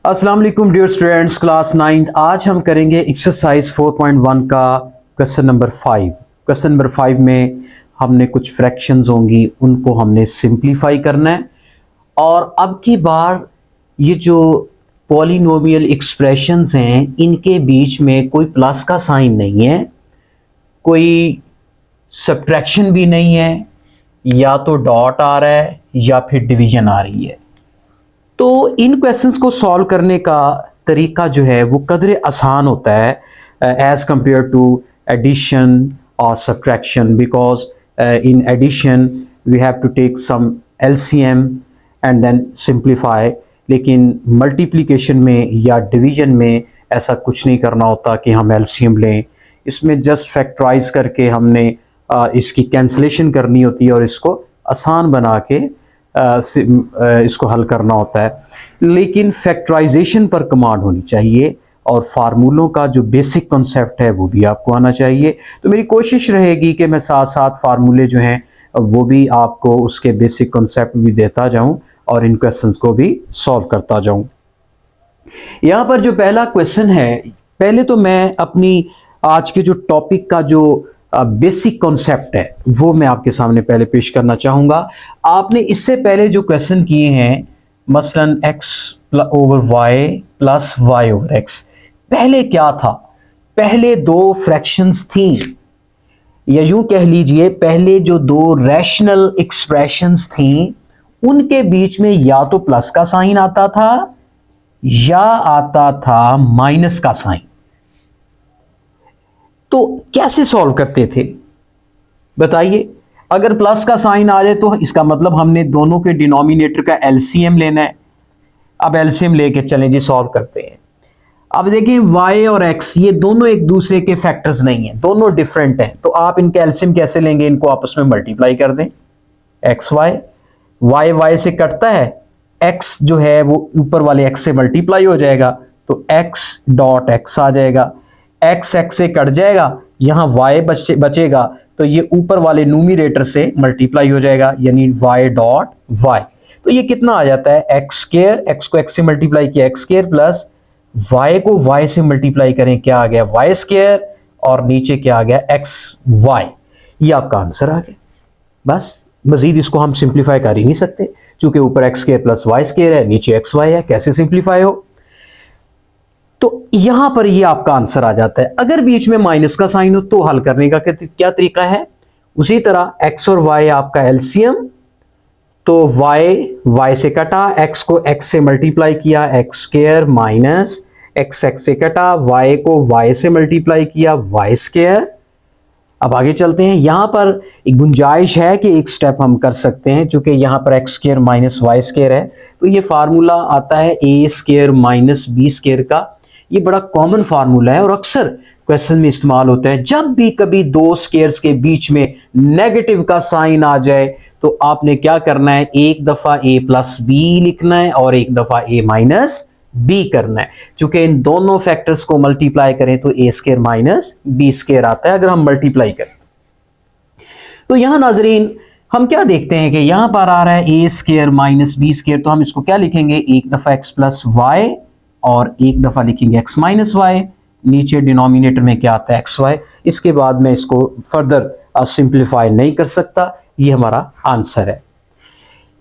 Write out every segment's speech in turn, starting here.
अस्सलाम वालेकुम dear students, class 9th। आज हम करेंगे एक्सरसाइज 4.1 का क्वेश्चन नंबर 5। क्वेश्चन नंबर 5 में हमने कुछ फ्रैक्शंस होंगी, उनको हमने सिंप्लीफाई करना है। और अब की बार ये जो पॉलिनोमियल एक्सप्रेशंस हैं, इनके बीच में कोई प्लस का साइन नहीं है, कोई सब्ट्रैक्शन भी नहीं है, या तो डॉट आ रहा है या फिर डिवीजन आ रही है। तो इन क्वेश्चंस को सॉल्व करने का तरीका जो है वो कदरे आसान होता है एज कंपेयर टू एडिशन और subtraction, because in addition we have to take some LCM and then simplify. लेकिन मल्टीप्लिकेशन में या डिवीजन में ऐसा कुछ नहीं करना होता कि हम एलसीएम लें। इसमें जस्ट फैक्टराइज करके हमने इसकी कैंसलेशन करनी होती है और इसको आसान बना के इसको हल करना होता है। लेकिन फैक्टराइजेशन पर कमांड होनी चाहिए और फार्मूलों का जो बेसिक कॉन्सेप्ट है वो भी आपको आना चाहिए। तो मेरी कोशिश रहेगी कि मैं साथ साथ फार्मूले जो हैं वो भी आपको उसके बेसिक कॉन्सेप्ट भी देता जाऊं और इन क्वेश्चंस को भी सॉल्व करता जाऊं। यहाँ पर जो पहला क्वेश्चन है, पहले तो मैं अपनी आज के जो टॉपिक का जो बेसिक कॉन्सेप्ट है वो मैं आपके सामने पहले पेश करना चाहूंगा। आपने इससे पहले जो क्वेश्चन किए हैं, मसलन x over y plus y over x, पहले क्या था? पहले दो फ्रैक्शंस थी, या यूं कह लीजिए पहले जो दो रैशनल एक्सप्रेशंस थी उनके बीच में या तो प्लस का साइन आता था या आता था माइनस का साइन। तो कैसे सॉल्व करते थे बताइए? अगर प्लस का साइन आ जाए तो इसका मतलब हमने दोनों के डिनोमिनेटर का एलसीएम लेना है। अब एलसीएम लेके चलें जी, सॉल्व करते हैं। अब देखें y और x ये दोनों एक दूसरे के फैक्टर्स नहीं हैं, दोनों डिफरेंट हैं। तो आप इनका एलसीएम कैसे लेंगे? इनको आपस में मल्टीप्लाई कर दें। एक्स वाई, वाई वाई से कटता है, x जो है वो ऊपर वाले x से मल्टीप्लाई हो जाएगा, तो x डॉट x आ जाएगा। x से कट जाएगा, यहाँ y बचेगा, तो ये ऊपर वाले न्यूमरेटर से मल्टीप्लाई हो जाएगा, यानी y डॉट y। तो ये कितना आ जाता है? एक्स स्क्वायर, x को x से मल्टीप्लाई किया x स्क्वायर, प्लस y को y से मल्टीप्लाई करें, क्या आ गया? y स्क्वायर, और नीचे क्या आ गया? xy। ये आपका आंसर आ गया। बस मजीद इसको हम सिंप्लीफाई कर ही नहीं सकते, चूंकि ऊपर x square plus y square है, नीचे xy है, कैसे सिंप्लीफाई हो? तो यहां पर ये आपका आंसर आ जाता है। अगर बीच में माइनस का साइन हो तो हल करने का क्या तरीका है? उसी तरह x और y आपका एलसीएम, तो y से कटा, x को x से मल्टीप्लाई किया x स्क्वायर, माइनस x से कटा, y को y से मल्टीप्लाई किया y स्क्वायर। अब आगे चलते हैं। यहां पर एक गुंजाइश है कि एक स्टेप हम कर सकते हैं, चूंकि यहां पर x square minus y square है, तो ये फार्मूला आता है a square minus b square का। ये बड़ा कॉमन फार्मूला है और अक्सर क्वेश्चन में इस्तेमाल होता है। जब भी कभी दो स्क्वायर्स के बीच में नेगेटिव का साइन आ जाए तो आपने क्या करना है? एक दफा a प्लस b लिखना है और एक दफा a माइनस b करना है। चूंकि इन दोनों फैक्टर्स को मल्टीप्लाई करें तो a square minus b square आता है अगर हम मल्टीप्लाई करें। तो यहां नाजरीन हम क्या देखते हैं कि यहां पर आ रहा है a square minus b square, तो हम इसको क्या लिखेंगे? एक दफा x प्लस y और एक दफा लिखेंगे x माइनस y। नीचे डिनोमिनेटर में क्या आता है? xy। इसके बाद मैं इसको फर्दर सिंप्लीफाई नहीं कर सकता, ये हमारा आंसर है।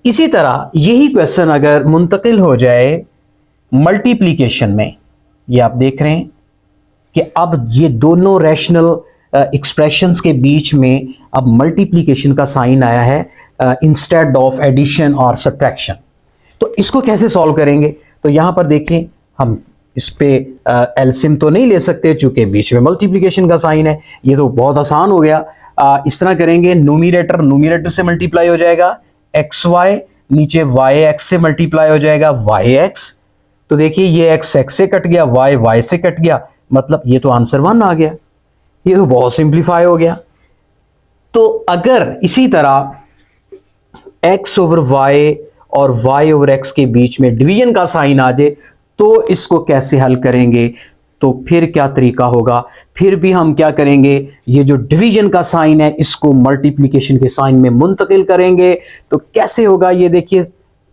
इसी तरह यही क्वेश्चन अगर मुंतकिल हो जाए मल्टीप्लिकेशन में, ये आप देख रहे हैं कि अब ये दोनों रैशनल एक्सप्रेशंस के बीच में अब मल्टीप्लिकेशन का साइन आया है इंस्टेड ऑफ एडिशन और सब्ट्रैक्शन। तो इसको कैसे सॉल्व करेंगे? तो यहां पर देखें, हम इस पे एलसीएम तो नहीं ले सकते चूंकि बीच में मल्टीप्लिकेशन का साइन है। ये तो बहुत आसान हो गया। इस तरह करेंगे, न्यूमरेटर से मल्टीप्लाई हो जाएगा एक्स वाई, नीचे वाई एक्स से मल्टीप्लाई हो जाएगा वाई एक्स। तो देखिए ये एक्स से कट गया, वाई से कट गया, मतलब ये तो आंसर 1 आ गया। ये तो बहुत सिंप्लीफाई हो गया। तो अगर इसी तरह x ओवर y और y ओवर x के बीच में डिवीजन का साइन आ जाए तो इसको कैसे हल करेंगे? तो फिर क्या तरीका होगा? फिर भी हम क्या करेंगे? ये जो डिवीजन का साइन है इसको मल्टीप्लिकेशन के साइन में मुंतकिल करेंगे। तो कैसे होगा ये देखिए,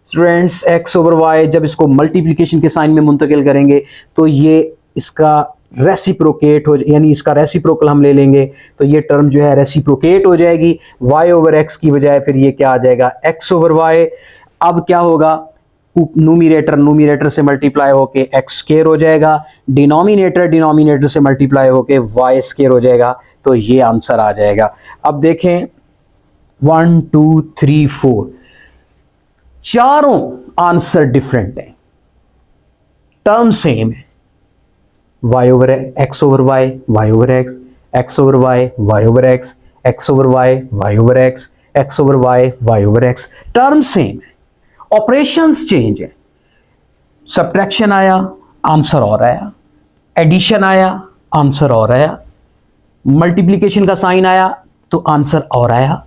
स्टूडेंट्स एक्स ओवर वाई जब इसको मल्टीप्लिकेशन के साइन में मुंतकिल करेंगे तो ये इसका रेसिप्रोकेट हो, यानी इसका रेसिप्रोकल हम ले लेंगे तो ये टर्म जो है रेसिप्रोकेट हो जाएगी, y ओवर x की बजाय फिर ये क्या आ जाएगा x ओवर y। अब क्या होगा, न्यूमिरेटर से मल्टीप्लाई होके x स्क्वायर हो जाएगा, डिनोमिनेटर से मल्टीप्लाई होके y स्क्वायर हो जाएगा, तो ये आंसर आ जाएगा। अब देखें 1 2 3 4 चारों आंसर डिफरेंट है, टर्म सेम है, y over x over y, y over x, x over y, y over x, x over y, y over x, x over y, y over x, term same है, operations change है। Subtraction आया answer और आया, addition आया answer और आया, multiplication का sign आया तो आंसर और आया,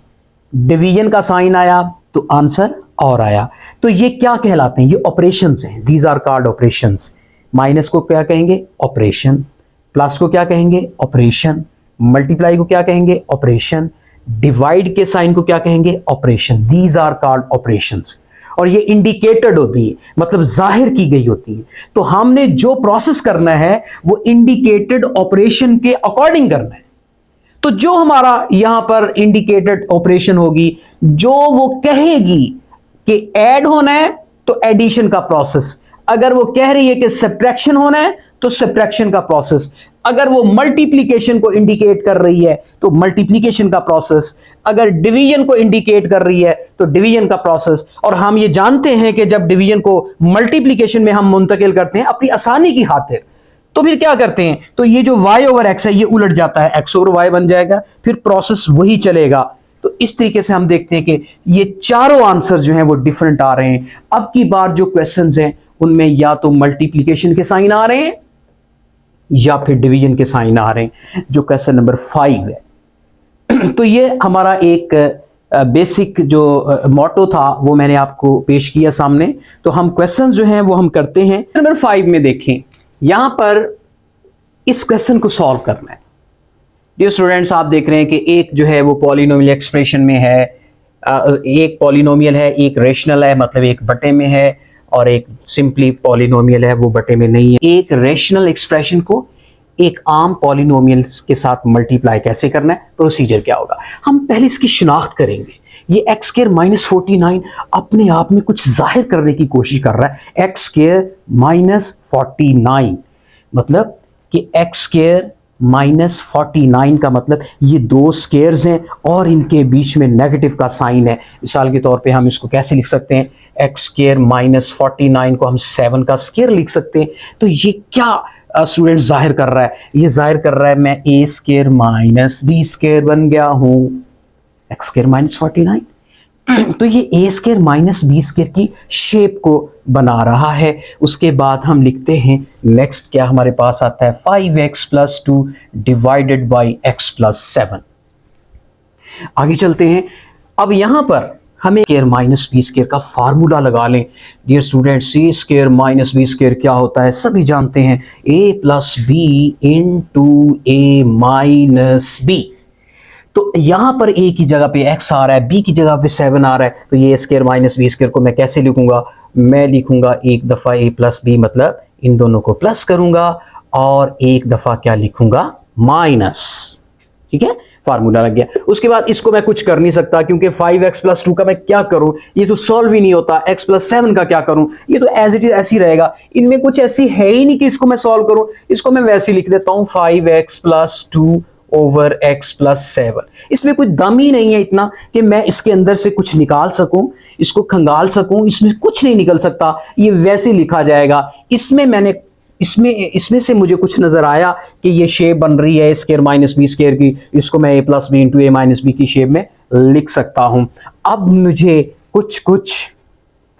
डिवीजन का साइन आया तो आंसर और आया। तो ये क्या कहलाते हैं, ये ऑपरेशंस हैं, these are called operations. Minus को क्या कहेंगे, ऑपरेशन, प्लस को क्या कहेंगे, ऑपरेशन, मल्टीप्लाई को क्या कहेंगे, ऑपरेशन, डिवाइड के साइन को क्या कहेंगे, operation. These are called operations, और ये इंडिकेटेड होती है, मतलब जाहिर की गई होती है। तो हमने जो प्रोसेस करना है वो इंडिकेटेड ऑपरेशन के अकॉर्डिंग करना है। तो जो हमारा यहां पर इंडिकेटेड ऑपरेशन होगी, जो वो कहेगी कि ऐड होना है तो एडिशन का प्रोसेस, अगर वो कह रही है कि सब्ट्रैक्शन होना है तो सब्ट्रैक्शन का प्रोसेस, अगर वो मल्टीप्लिकेशन को इंडिकेट कर रही है तो मल्टीप्लिकेशन का प्रोसेस, अगर डिवीजन को इंडिकेट कर रही है तो डिवीजन का प्रोसेस। और हम ये जानते हैं कि जब डिवीजन को मल्टीप्लिकेशन में हम मुंतकिल करते हैं अपनी आसानी की खातिर, तो फिर क्या करते हैं, तो ये जो y ओवर x है ये उलट जाता है, x ओवर y बन जाएगा, फिर प्रोसेस वही चलेगा। तो इस तरीके से हम देखते हैं कि ये चारों आंसर जो हैं वो डिफरेंट आ रहे हैं। अब की बार जो क्वेश्चंस हैं उनमें या तो मल्टीप्लिकेशन के साइन आ रहे हैं या फिर डिवीजन के साइन आ रहे हैं, जो क्वेश्चन नंबर 5 है। तो ये हमारा एक बेसिक जो मोटो था वो मैंने आपको पेश किया सामने। तो हम क्वेश्चन जो हैं वो हम करते हैं। नंबर 5 में देखें, यहां पर इस क्वेश्चन को सॉल्व करना है। डियर स्टूडेंट्स, आप देख रहे हैं कि एक जो है वो पॉलिनोमियल एक्सप्रेशन में है, एक पॉलिनोमियल है, एक रेशनल है, मतलब एक बटे में है, और एक सिंपली पॉलिनोमियल है वो बटे में नहीं है। एक रेशनल एक्सप्रेशन को एक आम पॉलिनोमियल के साथ मल्टीप्लाई कैसे करना है, प्रोसीजर क्या होगा, हम पहले इसकी शिनाख्त करेंगे। ये एक्स स्क्वायर माइनस 49 अपने आप में कुछ जाहिर करने की कोशिश कर रहा है। एक्स स्क्वायर माइनस 49 मतलब कि एक्स स्क्वायर माइनस 49 का मतलब ये दो स्क्वायर्स हैं और इनके बीच में नेगेटिव का साइन है। मिसाल के तौर पे हम इसको कैसे लिख सकते हैं, एक्स स्क्वायर माइनस 49 को हम 7 का स्क्वायर लिख सकते हैं। तो ये क्या स्टूडेंट जाहिर कर रहा है, ये जाहिर कर रहा है मैं ए स्क्वायर माइनस बी स्क्वायर बन गया हूं, एक्स स्क्वायर माइनस 49। तो ये ए स्क्वायर माइनस बी स्क्वायर की शेप को बना रहा है। उसके बाद हम लिखते हैं नेक्स्ट क्या हमारे पास आता है, 5x plus 2 divided by x plus 7। आगे चलते हैं। अब यहां पर हमें स्क्वायर माइनस बी स्क्वायर का फार्मूला लगा लें। Dear students, A square minus B square क्या होता है, सभी जानते हैं, a plus B into A minus B. तो यहां पर a की जगह पे x आ रहा है, b की जगह पे 7 आ रहा है, तो ये स्क्वायर माइनस बी स्क्वायर को मैं कैसे लिखूंगा, मैं लिखूंगा एक दफा a प्लस बी, मतलब इन दोनों को प्लस करूंगा, और एक दफा क्या लिखूंगा, माइनस। ठीक है, फार्मूला लग गया। उसके बाद इसको मैं कुछ कर नहीं सकता क्योंकि 5x प्लस 2 का मैं क्या करूं, ये तो सॉल्व ही नहीं होता। x प्लस 7 का क्या करूं, ये तो एज इट इज ऐसी रहेगा, इनमें कुछ ऐसी है ही नहीं कि इसको मैं सॉल्व करूं। इसको मैं वैसे लिख देता हूं 5x plus 2 over x plus 7। इसमें कोई दम ही नहीं है इतना कि मैं इसके अंदर से कुछ निकाल सकूं, इसको खंगाल सकूं, इसमें कुछ नहीं निकल सकता, ये वैसे लिखा जाएगा। इसमें से मुझे कुछ नजर आया कि ये शेप बन रही है स्क्वायर माइनस बी स्क्वायर की, इसको मैं ए plus B into A minus B की शेप में लिख सकता हूं। अब मुझे कुछ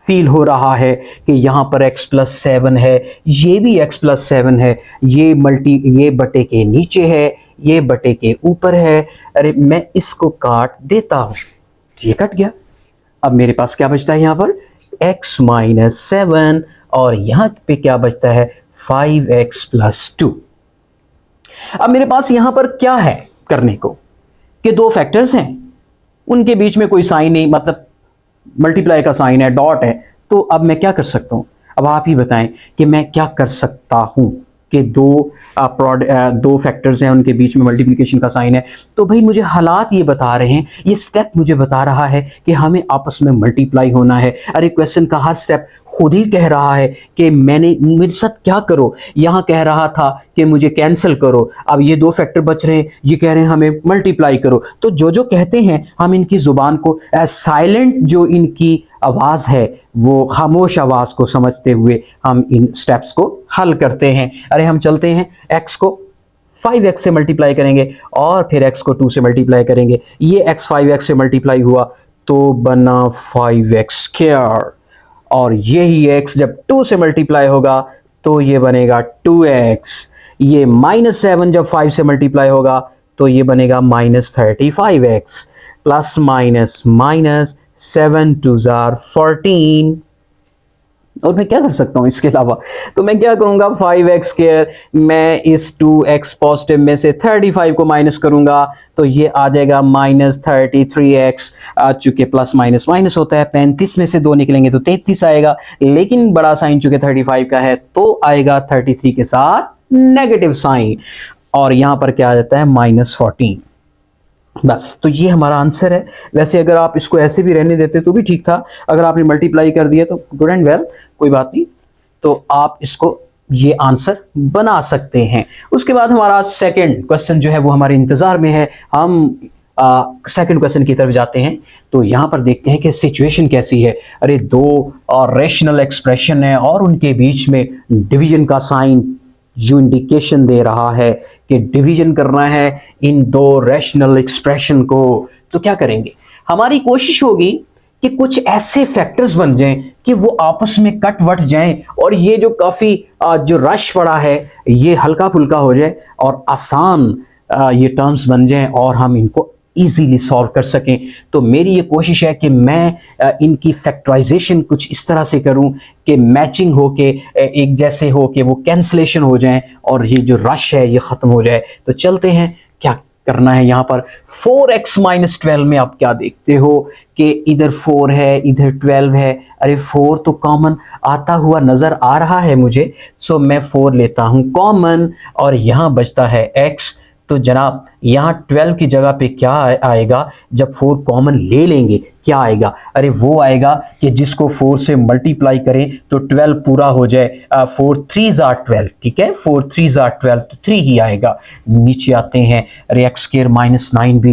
फील हो रहा है कि यहाँ पर x प्लस 7 है, ये भी x प्लस 7 है, ये बटे के नीचे है, ये बटे के ऊपर है। अरे मैं इसको काट देता हूं, ये कट गया। अब मेरे पास क्या बचता है, यहाँ पर x माइनस 7, और यहाँ पे क्या बचता है, 5x प्लस 2। अब मेरे पास यहां पर क्या है करने को कि दो फैक्टर्स हैं, उनके बीच में कोई साइन नहीं, मतलब मल्टीप्लाई का साइन है, डॉट है, तो अब मैं क्या कर सकता हूं, अब आप ही बताएं कि मैं क्या कर सकता हूं कि दो फैक्टर्स हैं, उनके बीच में मल्टीप्लिकेशन का साइन है, तो भाई मुझे हालात ये बता रहे हैं, ये स्टेप मुझे बता रहा है कि हमें आपस में मल्टीप्लाई होना है। अरे क्वेश्चन का हर स्टेप खुद ही कह रहा है कि मेरे साथ क्या करो। यहाँ कह रहा था कि मुझे कैंसिल करो, अब ये दो फैक्टर बच रहे हैं, ये कह रहे हैं हमें मल्टीप्लाई करो। तो जो जो कहते हैं हम इनकी जुबान को साइलेंट, जो इनकी आवाज़ है वो खामोश आवाज़ को समझते हुए हम इन स्टेप्स को हल करते हैं। अरे हम चलते हैं, x को 5x से मल्टीप्लाई करेंगे और फिर x को 2 से मल्टीप्लाई करेंगे। ये x 5x से मल्टीप्लाई हुआ तो बना 5x स्क्वायर, और यही x जब 2 से मल्टीप्लाई होगा तो ये बनेगा 2x। ये -7 जब 5 से मल्टीप्लाई होगा तो ये बनेगा -35x, plus minus minus 7 2s are 14। और मैं क्या कर सकता हूँ इसके अलावा, तो मैं क्या करूँगा 5x स्क्वायर, मैं इस 2x पॉजिटिव में से 35 को माइनस करूँगा तो ये आ जाएगा -33x। चूँकि प्लस माइनस माइनस होता है, 35 में से 2 निकलेंगे तो 33 आएगा, लेकिन बड़ा साइन चूँकि 35 का है तो आएगा 33 के साथ नेगेटिव साइन, और यहाँ पर क्या आ जाता है -14। बस, तो ये हमारा आंसर है। वैसे अगर आप इसको ऐसे भी रहने देते तो भी ठीक था, अगर आपने मल्टीप्लाई कर दिया तो गुड एंड वेल, कोई बात नहीं, तो आप इसको ये आंसर बना सकते हैं। उसके बाद हमारा सेकंड क्वेश्चन जो है वो हमारे इंतजार में है। हम सेकंड क्वेश्चन की तरफ जाते हैं, तो यहाँ पर देखते हैं कि सिचुएशन कैसी है। अरे दो रेशनल एक्सप्रेशन है और उनके बीच में डिवीजन का साइन जो इंडिकेशन दे रहा है कि डिवीजन करना है इन दो रैशनल एक्सप्रेशन को। तो क्या करेंगे, हमारी कोशिश होगी कि कुछ ऐसे फैक्टर्स बन जाएं कि वो आपस में कट वट जाएं और ये जो काफ़ी जो रश पड़ा है ये हल्का फुल्का हो जाए और आसान ये टर्म्स बन जाएं और हम इनको इजीली सॉल्व कर सकें। तो मेरी ये कोशिश है कि मैं इनकी फैक्टराइजेशन कुछ इस तरह से करूं कि मैचिंग हो के एक जैसे हो कि वो कैंसलेशन हो जाएं और ये जो रश है ये ख़त्म हो जाए। तो चलते हैं, क्या करना है यहाँ पर 4x - 12 में आप क्या देखते हो कि इधर 4 है इधर 12 है। अरे 4 तो कॉमन आता हुआ नज़र आ रहा है मुझे, सो मैं 4 लेता हूँ कॉमन और यहाँ बचता है x। तो जनाब यहाँ 12 की जगह पे क्या आएगा, जब 4 कॉमन ले लेंगे क्या आएगा, अरे वो आएगा कि जिसको 4 से मल्टीप्लाई करें तो 12 पूरा हो जाए। 4 3s are 12, ठीक है, 4 3s are 12 तो 3 ही आएगा। नीचे आते हैं, अरे x² -9 भी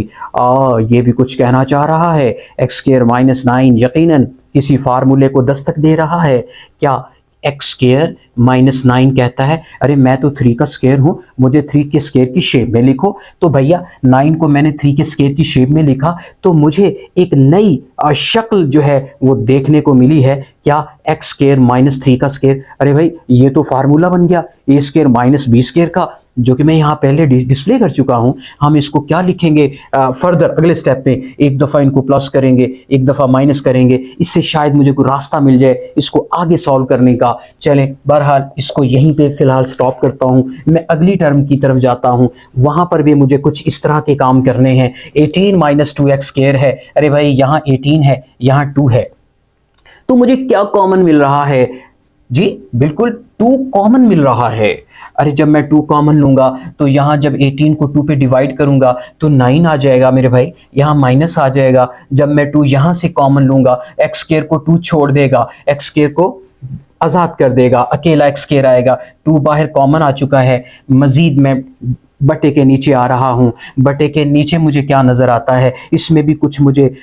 ये भी कुछ कहना चाह रहा है। x² -9 यकीनन किसी फार्मूले को दस्तक दे रहा है। क्या x² -9 कहता है अरे मैं तो 3 का स्क्वायर हूं, मुझे 3 के स्क्वायर की शेप में लिखो। तो भैया 9 को मैंने 3 के स्क्वायर की शेप में लिखा तो मुझे एक नई शक्ल जो है वो देखने को मिली है। क्या x² -3 का स्क्वायर, अरे भाई ये तो फार्मूला बन गया a² - b² का, जो कि मैं यहाँ पहले डिस्प्ले कर चुका हूँ। हम इसको क्या लिखेंगे फर्दर अगले स्टेप में, एक दफ़ा इनको प्लस करेंगे एक दफ़ा माइनस करेंगे, इससे शायद मुझे कोई रास्ता मिल जाए इसको आगे सॉल्व करने का। चलें, बहरहाल इसको यहीं पे फ़िलहाल स्टॉप करता हूँ, मैं अगली टर्म की तरफ जाता हूँ, वहाँ पर भी मुझे कुछ इस तरह के काम करने हैं। 18 - 2x² है, अरे भाई यहाँ 18 है यहाँ 2 है, तो मुझे क्या कॉमन मिल रहा है जी, बिल्कुल 2 कॉमन मिल रहा है। अरे जब मैं 2 कॉमन लूंगा तो यहाँ जब 18 को 2 पे डिवाइड करूंगा तो 9 आ जाएगा मेरे भाई, यहाँ माइनस आ जाएगा। जब मैं 2 यहाँ से कॉमन लूंगा x² को 2 छोड़ देगा, x² को आज़ाद कर देगा, अकेला x² आएगा। 2 बाहर कॉमन आ चुका है, मज़ीद मैं बटे के नीचे आ रहा हूँ। बटे के नीचे मुझे क्या नज़र आता है, इसमें भी कुछ मुझे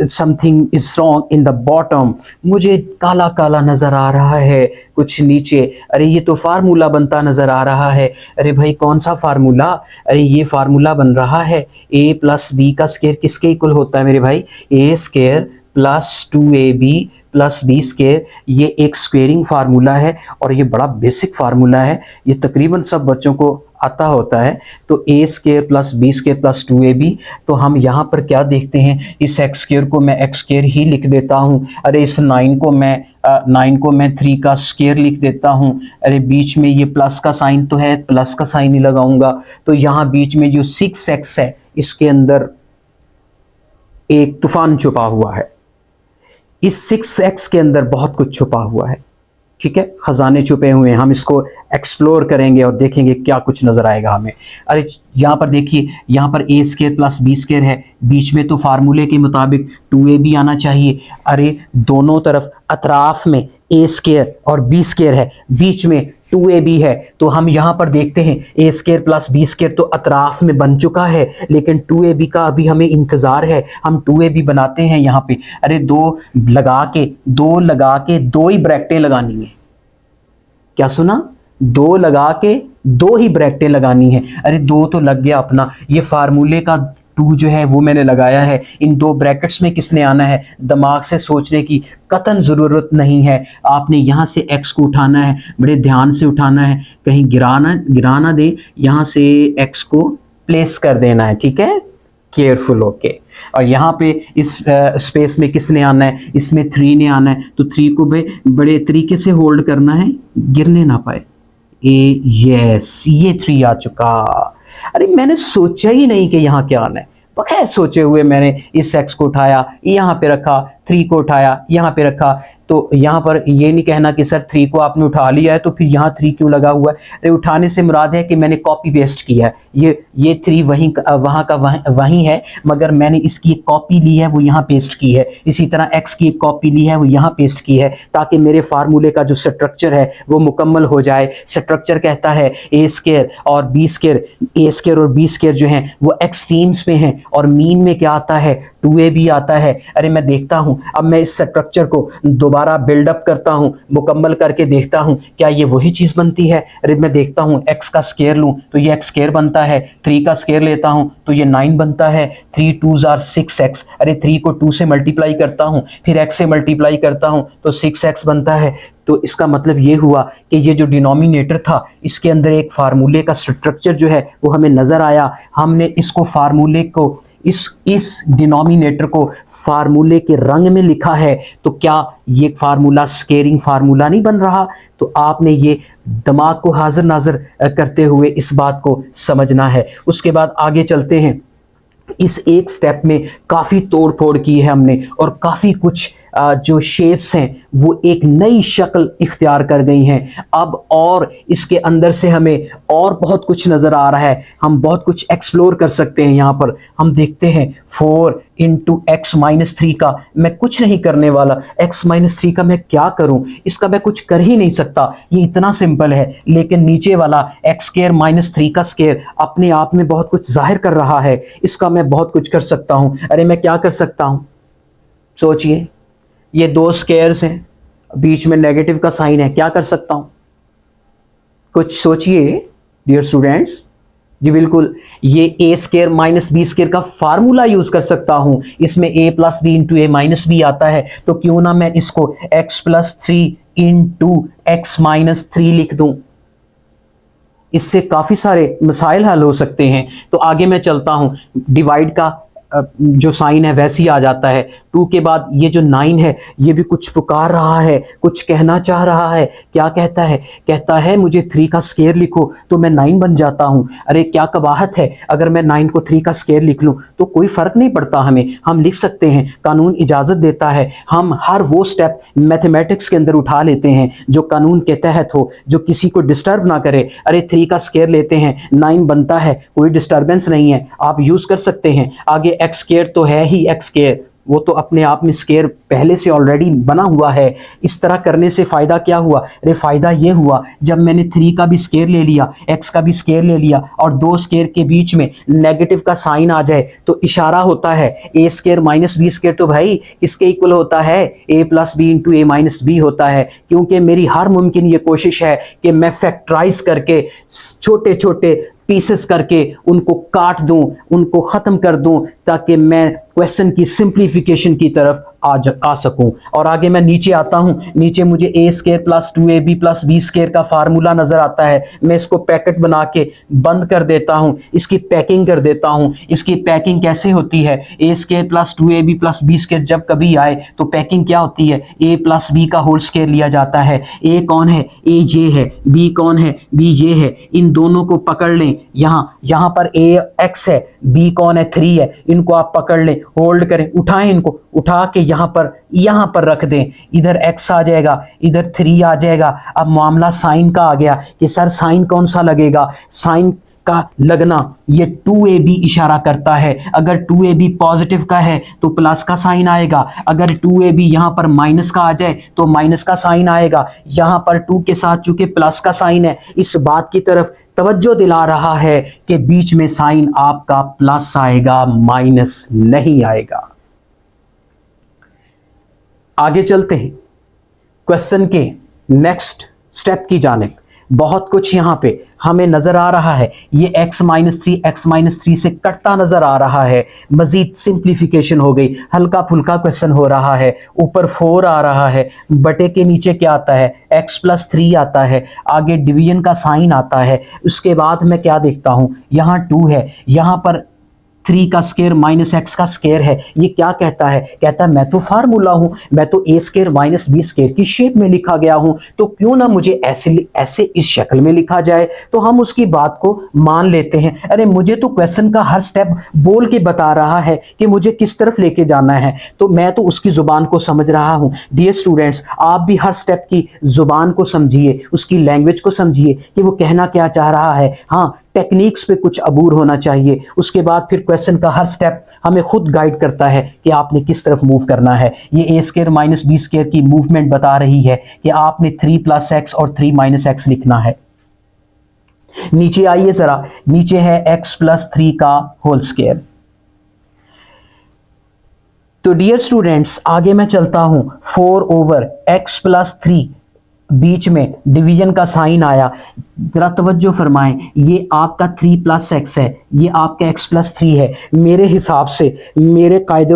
something is wrong in the bottom, मुझे काला काला नज़र आ रहा है कुछ नीचे। अरे ये तो फार्मूला बनता नज़र आ रहा है। अरे भाई कौन सा फार्मूला, अरे ये फार्मूला बन रहा है a + b का स्क्वायर किसके इक्वल होता है मेरे भाई, a² + 2ab + b²। ये एक स्क्वेयरिंग फार्मूला है और ये बड़ा बेसिक फार्मूला है, ये तकरीबन सब बच्चों को आता होता है। तो a² + b² + 2ab, तो हम यहाँ पर क्या देखते हैं, इस x² को मैं x² ही लिख देता हूँ। अरे इस 9 को मैं 3 का स्क्वायर लिख देता हूँ। अरे बीच में ये प्लस का साइन तो है, प्लस का साइन ही लगाऊंगा। तो यहाँ बीच में जो 6x है इसके अंदर एक तूफान छुपा हुआ है। इस 6x के अंदर बहुत कुछ छुपा हुआ है, ठीक है, खजाने छुपे हुए हैं। हम इसको एक्सप्लोर करेंगे और देखेंगे क्या कुछ नजर आएगा हमें। अरे यहाँ पर देखिए, यहाँ पर ए स्केयर प्लस बी स्केयर है, बीच में तो फार्मूले के मुताबिक 2ab आना चाहिए। अरे दोनों तरफ अतराफ में ए स्केयर और बी स्केयर है, बीच में 2ab है, तो हम यहाँ पर देखते हैं ए स्केयर प्लस बी स्केयर तो अतराफ में बन चुका है, लेकिन 2ab का अभी हमें इंतजार है। हम 2ab बनाते हैं यहाँ पे। अरे दो लगा के दो ही ब्रैकेटें लगानी है। क्या सुना? दो लगा के दो ही ब्रैकेटें लगानी है। अरे दो तो लग गया अपना, ये फार्मूले का 2 जो है वो मैंने लगाया है। इन दो ब्रैकेट्स में किसने आना है? दिमाग से सोचने की कतन ज़रूरत नहीं है। आपने यहाँ से x को उठाना है, बड़े ध्यान से उठाना है, कहीं गिराना दे, यहाँ से x को प्लेस कर देना है, ठीक है, केयरफुल होके। और यहाँ पे इस स्पेस में किसने आना है? इसमें 3 ने आना है, तो 3 को बड़े तरीके से होल्ड करना है, गिरने ना पाए। यस, ये 3 आ चुका। अरे मैंने सोचा ही नहीं कि यहाँ क्या आना है, बगैर सोचे हुए मैंने इस x को उठाया, यहाँ पे रखा, 3 को उठाया, यहाँ पे रखा। तो यहाँ पर ये नहीं कहना कि सर 3 को आपने उठा लिया है तो फिर यहाँ 3 क्यों लगा हुआ है। अरे उठाने से मुराद है कि मैंने कॉपी पेस्ट किया है, ये 3 वहाँ का वहीं है, मगर मैंने इसकी एक कॉपी ली है, वो यहाँ पेस्ट की है। इसी तरह x की एक कॉपी ली है, वो यहाँ पेस्ट की है, ताकि मेरे फार्मूले का जो स्ट्रक्चर है वो मुकम्मल हो जाए। स्ट्रक्चर कहता है ए स्केयर और बी स्केयर, ए स्केयर और बी स्केयर जो हैं वो एक्सट्रीम्स में हैं, और मीन में क्या आता है? 2ab आता है। अरे मैं देखता हूँ, अब मैं इस स्ट्रक्चर को दोबारा बिल्डअप करता हूँ, मुकम्मल करके देखता हूँ क्या ये वही चीज़ बनती है। अरे मैं देखता हूँ x का स्केयर लूँ तो ये x स्केयर बनता है, 3 का स्केयर लेता हूँ तो ये 9 बनता है, 3 2s are 6x। अरे 3 को 2 से मल्टीप्लाई करता हूँ, फिर x से मल्टीप्लाई करता हूँ तो 6x बनता है। तो इसका मतलब ये हुआ कि ये जो डिनोमिनेटर था इसके अंदर एक फार्मूले का स्ट्रक्चर जो है वो हमें नज़र आया। हमने इसको फार्मूले को, इस डिनोमिनेटर को फार्मूले के रंग में लिखा है, तो क्या ये फार्मूला स्केयरिंग फार्मूला नहीं बन रहा? तो आपने ये दिमाग को हाजिर नाजिर करते हुए इस बात को समझना है। उसके बाद आगे चलते हैं। इस एक स्टेप में काफ़ी तोड़ फोड़ की है हमने, और काफ़ी कुछ जो शेप्स हैं वो एक नई शक्ल इख्तियार कर गई हैं अब, और इसके अंदर से हमें और बहुत कुछ नज़र आ रहा है। हम बहुत कुछ एक्सप्लोर कर सकते हैं। यहाँ पर हम देखते हैं 4 × x-3 का मैं कुछ नहीं करने वाला। x-3 का मैं क्या करूं? इसका मैं कुछ कर ही नहीं सकता, ये इतना सिंपल है। लेकिन नीचे वाला x² - 3 का स्केयर अपने आप में बहुत कुछ जाहिर कर रहा है, इसका मैं बहुत कुछ कर सकता हूं। अरे मैं क्या कर सकता हूं? सोचिए, ये 2 स्केयर्स हैं, बीच में नेगेटिव का साइन है, क्या कर सकता हूं? कुछ सोचिए डियर स्टूडेंट्स। जी बिल्कुल, ये a² - b स्केयर का फार्मूला यूज कर सकता हूं। इसमें a + b × a - b आता है, तो क्यों ना मैं इसको x + 3 × x - 3 लिख दूं। इससे काफी सारे मसाइल हल हो सकते हैं। तो आगे मैं चलता हूं। डिवाइड का जो साइन है वैसे ही आ जाता है। 2 के बाद ये जो 9 है ये भी कुछ पुकार रहा है, कुछ कहना चाह रहा है। क्या कहता है? कहता है मुझे 3 का स्केयर लिखो तो मैं 9 बन जाता हूँ। अरे क्या कबाहत है, अगर मैं 9 को 3 का स्केयर लिख लूँ तो कोई फ़र्क नहीं पड़ता हमें, हम लिख सकते हैं, कानून इजाज़त देता है। हम हर वो स्टेप मैथमेटिक्स के अंदर उठा लेते हैं जो कानून के तहत हो, जो किसी को डिस्टर्ब ना करे। अरे 3 का स्केयर लेते हैं, 9 बनता है, कोई डिस्टर्बेंस नहीं है, आप यूज़ कर सकते हैं। आगे x स्केयर तो है ही, x स्केयर वो तो अपने आप में स्केयर पहले से ऑलरेडी बना हुआ है। इस तरह करने से फ़ायदा क्या हुआ? अरे फ़ायदा ये हुआ, जब मैंने 3 का भी स्केयर ले लिया, x का भी स्केयर ले लिया, और 2 स्केयर के बीच में नेगेटिव का साइन आ जाए तो इशारा होता है a² - b स्केयर तो भाई किसके इक्वल होता है? a + b × a - b होता है। क्योंकि मेरी हर मुमकिन ये कोशिश है कि मैं फैक्टराइज करके छोटे छोटे पीसेस करके उनको काट दूं, उनको ख़त्म कर दूं, ताकि मैं क्वेश्चन की सिंप्लीफिकेशन की तरफ आ सकूं। और आगे मैं नीचे आता हूं। नीचे मुझे a² + 2ab + b स्केयर का फार्मूला नज़र आता है। मैं इसको पैकेट बना के बंद कर देता हूं, इसकी पैकिंग कर देता हूं। इसकी पैकिंग कैसे होती है? a² + 2ab + b स्केयर जब कभी आए तो पैकिंग क्या होती है? a + b का होल स्केयर लिया जाता है। a कौन है? a ये है। b कौन है? b ये है। इन दोनों को पकड़ लें। यहाँ पर a x है, b कौन है? 3 है। इनको आप पकड़ लें होल्ड करें, उठाएं इनको, उठा के यहां पर रख दें। इधर x आ जाएगा, इधर 3 आ जाएगा। अब मामला साइन का आ गया कि सर साइन कौन सा लगेगा। साइन का लगना ये 2ab इशारा करता है। अगर 2ab पॉजिटिव का है तो प्लस का साइन आएगा, अगर 2ab यहां पर माइनस का आ जाए तो माइनस का साइन आएगा। यहां पर 2 के साथ चूंकि प्लस का साइन है, इस बात की तरफ तवज्जो दिला रहा है कि बीच में साइन आपका प्लस आएगा, माइनस नहीं आएगा। आगे चलते हैं क्वेश्चन के नेक्स्ट स्टेप की जानिब। बहुत कुछ यहां पे हमें नजर आ रहा है। ये x माइनस थ्री से कटता नजर आ रहा है। मजीद सिंप्लीफिकेशन हो गई, हल्का फुल्का क्वेश्चन हो रहा है। ऊपर 4 आ रहा है, बटे के नीचे क्या आता है, x+3 आता है। आगे डिवीजन का साइन आता है। उसके बाद मैं क्या देखता हूं, यहां 2 है, यहां पर 3 का स्क्वायर माइनस x का स्क्वायर है। ये क्या कहता है, कहता है मैं तो फार्मूला हूं, मैं तो a square minus b square की शेप में लिखा गया हूं, तो क्यों ना मुझे ऐसे इस शक्ल में लिखा जाए। तो हम उसकी बात को मान लेते हैं। अरे मुझे तो क्वेश्चन का हर स्टेप बोल के बता रहा है कि मुझे किस तरफ लेके जाना है, तो मैं तो उसकी जुबान को समझ रहा हूं। डियर स्टूडेंट्स, आप भी हर स्टेप की जुबान को समझिए, उसकी लैंग्वेज को समझिए कि वो कहना क्या चाह रहा है। हाँ, टेक्निक्स पे कुछ अबूर होना चाहिए। उसके बाद फिर क्वेश्चन का हर स्टेप हमें खुद गाइड करता है कि आपने किस तरफ मूव करना है। ये a square minus b square की मूवमेंट बता रही है कि आपने 3 + x और 3 - x लिखना है। नीचे आइए जरा, नीचे है x+3 का होल स्क्वायर। तो डियर स्टूडेंट्स, आगे मैं चलता हूं। 4/x+3, बीच में डिवीजन का साइन आया। जरा तवज्जो फरमाएं, ये आपका 3 + x है, ये आपका x+3 है। मेरे हिसाब से, मेरे कायदे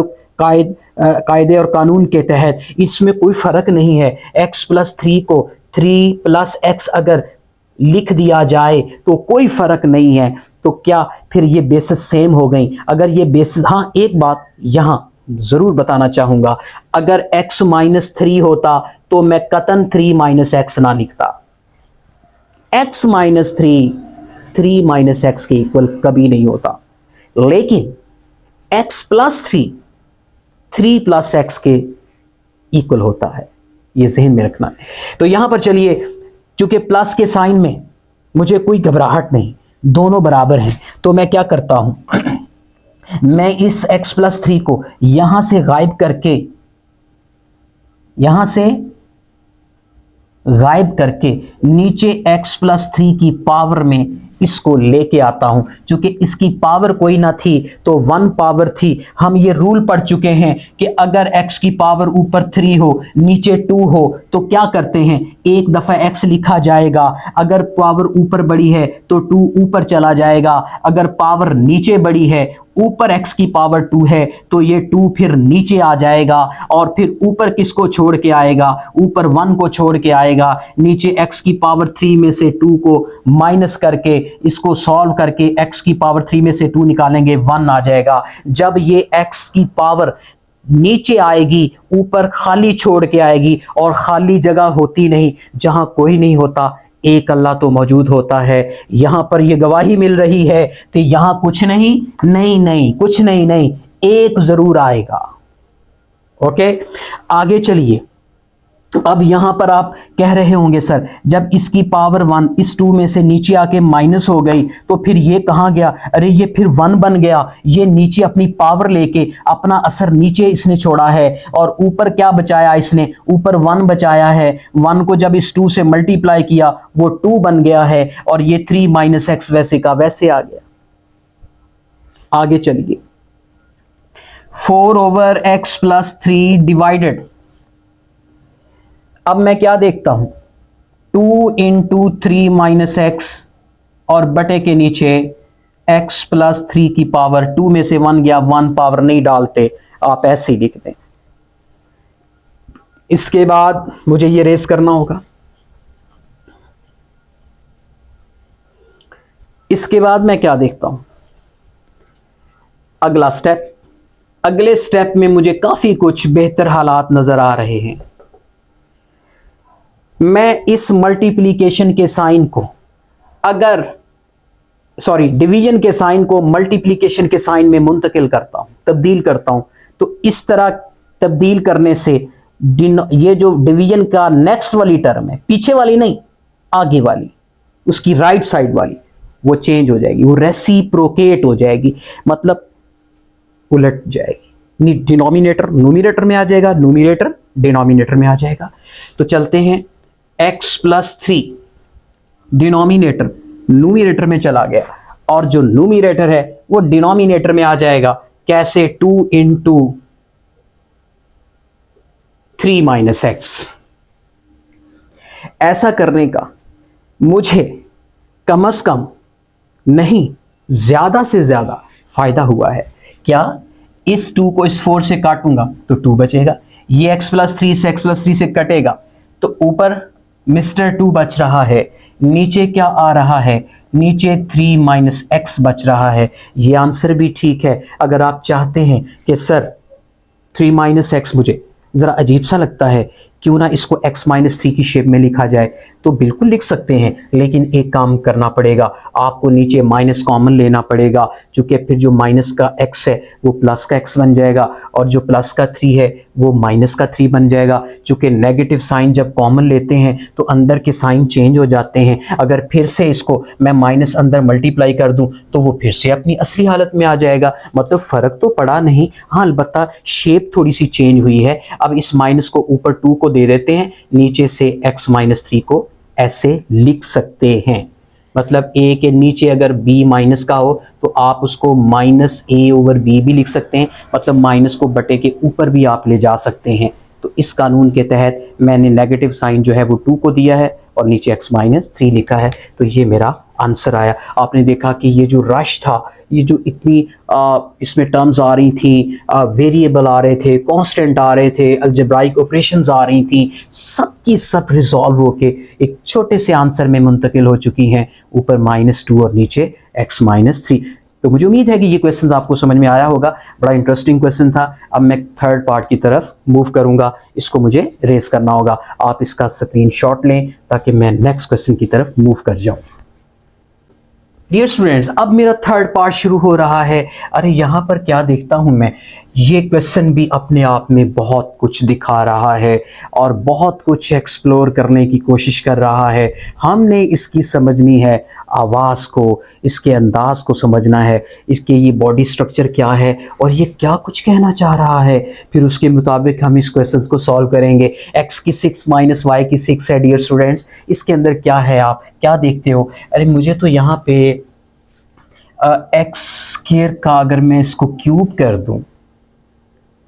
और कानून के तहत इसमें कोई फर्क नहीं है। x+3 को 3 + x अगर लिख दिया जाए तो कोई फर्क नहीं है। तो क्या फिर ये बेसिस सेम हो गई? अगर ये बेसिस, हाँ एक बात यहां जरूर बताना चाहूंगा, अगर x-3 होता तो मैं कतन 3 - x ना लिखता। x-3 3 - x के इक्वल कभी नहीं होता, लेकिन x+3 3 + x के इक्वल होता है। ये जहन में रखना है। तो यहां पर चलिए, चूंकि प्लस के साइन में मुझे कोई घबराहट नहीं, दोनों बराबर हैं, तो मैं क्या करता हूं, मैं इस x+3 को यहां से गायब करके नीचे x+3 की पावर में इसको लेके आता हूं। चूंकि इसकी पावर कोई ना थी तो 1 पावर थी। हम ये रूल पढ़ चुके हैं कि अगर x की पावर ऊपर 3 हो, नीचे 2 हो, तो क्या करते हैं, एक दफा x लिखा जाएगा। अगर पावर ऊपर बड़ी है तो 2 ऊपर चला जाएगा। अगर पावर नीचे बड़ी है, ऊपर x की पावर 2 है, तो ये 2 फिर नीचे आ जाएगा और फिर ऊपर किसको छोड़ के आएगा, ऊपर 1 को छोड़ के आएगा। नीचे x की पावर 3 में से 2 को माइनस करके, इसको सॉल्व करके x की पावर 3 में से 2 निकालेंगे, 1 आ जाएगा। जब ये x की पावर नीचे आएगी, ऊपर खाली छोड़ के आएगी, और खाली जगह होती नहीं जहां कोई नहीं होता, एक अल्लाह तो मौजूद होता है। यहां पर यह गवाही मिल रही है कि यहां कुछ नहीं, कुछ नहीं, एक जरूर आएगा। ओके, आगे चलिए। अब यहां पर आप कह रहे होंगे सर, जब इसकी पावर 1 इस 2 में से नीचे आके माइनस हो गई तो फिर ये कहां गया? अरे ये फिर 1 बन गया। ये नीचे अपनी पावर लेके अपना असर नीचे इसने छोड़ा है, और ऊपर क्या बचाया इसने? ऊपर 1 बचाया है। 1 को जब इस 2 से मल्टीप्लाई किया वो 2 बन गया है, और ये 3 - x वैसे का वैसे आ गया। आगे चलिए, 4/x+3 डिवाइडेड। अब मैं क्या देखता हूं, 2 × 3 - x और बटे के नीचे x+3 की पावर, 2 में से 1 गया, 1 पावर नहीं डालते, आप ऐसे ही लिख दें। इसके बाद मुझे ये रेस करना होगा। इसके बाद मैं क्या देखता हूं, अगला स्टेप। अगले स्टेप में मुझे काफी कुछ बेहतर हालात नजर आ रहे हैं। मैं इस मल्टीप्लिकेशन के साइन को अगर सॉरी डिवीजन के साइन को मल्टीप्लिकेशन के साइन में मुंतकिल करता हूं, तब्दील करता हूं, तो इस तरह तब्दील करने से ये जो डिवीजन का नेक्स्ट वाली टर्म है, पीछे वाली नहीं, आगे वाली, उसकी राइट साइड वाली, वो चेंज हो जाएगी, वो रेसिप्रोकेट हो जाएगी, मतलब उलट जाएगी। डिनोमिनेटर न्यूमरेटर में आ जाएगा, न्यूमरेटर डिनोमिनेटर में आ जाएगा। तो चलते हैं, x प्लस 3 डिनोमिनेटर न्यूमरेटर में चला गया, और जो न्यूमरेटर है वो डिनोमिनेटर में आ जाएगा। कैसे? 2 इंटू 3 माइनस एक्स। ऐसा करने का मुझे कम से कम नहीं, ज्यादा से ज्यादा फायदा हुआ है। क्या? इस 2 को इस 4 से काटूंगा तो 2 बचेगा, ये x प्लस 3 से x प्लस 3 से कटेगा तो ऊपर मिस्टर 2 बच रहा है, नीचे क्या आ रहा है? नीचे 3 माइनस एक्स बच रहा है। ये आंसर भी ठीक है। अगर आप चाहते हैं कि सर 3 माइनस एक्स मुझे ज़रा अजीब सा लगता है, क्यों ना इसको x माइनस 3 की शेप में लिखा जाए, तो बिल्कुल लिख सकते हैं, लेकिन एक काम करना पड़ेगा, आपको नीचे माइनस कॉमन लेना पड़ेगा, चूंकि फिर जो माइनस का x है वो प्लस का x बन जाएगा, और जो प्लस का 3 है वो माइनस का 3 बन जाएगा। चूंकि नेगेटिव साइन जब कॉमन लेते हैं तो अंदर के साइन चेंज हो जाते हैं। अगर फिर से इसको मैं माइनस अंदर मल्टीप्लाई कर दूं तो वो फिर से अपनी असली हालत में आ जाएगा। मतलब फ़र्क तो पड़ा नहीं, हाँ अलबत्ता शेप थोड़ी सी चेंज हुई है। अब इस माइनस को ऊपर 2 को दे देते हैं, नीचे से x माइनस 3 को ऐसे लिख सकते हैं। मतलब a के नीचे अगर b माइनस का हो तो आप उसको माइनस a ओवर b भी लिख सकते हैं, मतलब माइनस को बटे के ऊपर भी आप ले जा सकते हैं। तो इस कानून के तहत मैंने नेगेटिव साइन जो है वो 2 को दिया है और नीचे x माइनस 3 लिखा है, तो ये मेरा आंसर आया। आपने देखा कि ये जो रश था, ये जो इतनी इसमें टर्म्स आ रही थी, वेरिएबल आ रहे थे, कांस्टेंट आ रहे थे, अलजेब्राइक ऑपरेशंस आ रही थी, सब की सब रिजॉल्व होके एक छोटे से आंसर में मुंतकिल हो चुकी हैं, ऊपर -2 और नीचे x माइनस 3। तो मुझे उम्मीद है कि ये क्वेश्चन आपको समझ में आया होगा। बड़ा इंटरेस्टिंग क्वेश्चन था। अब मैं थर्ड पार्ट की तरफ मूव करूंगा, इसको मुझे रेस करना होगा। आप इसका स्क्रीनशॉट लें ताकि मैं नेक्स्ट क्वेश्चन की तरफ मूव कर जाऊं। डियर स्टूडेंट्स, अब मेरा थर्ड पार्ट शुरू हो रहा है। अरे यहाँ पर क्या देखता हूँ मैं, ये क्वेश्चन भी अपने आप में बहुत कुछ दिखा रहा है और बहुत कुछ एक्सप्लोर करने की कोशिश कर रहा है। हमने इसकी समझनी है आवाज़ को, इसके अंदाज को समझना है, इसके ये बॉडी स्ट्रक्चर क्या है और ये क्या कुछ कहना चाह रहा है। फिर उसके मुताबिक हम इस क्वेश्चन को सॉल्व करेंगे। x की 6 माइनस वाई की 6 है डियर स्टूडेंट्स, इसके अंदर क्या है, आप क्या देखते हो? अरे मुझे तो यहाँ पे एक्स स्क्वायर का अगर मैं इसको क्यूब कर दूं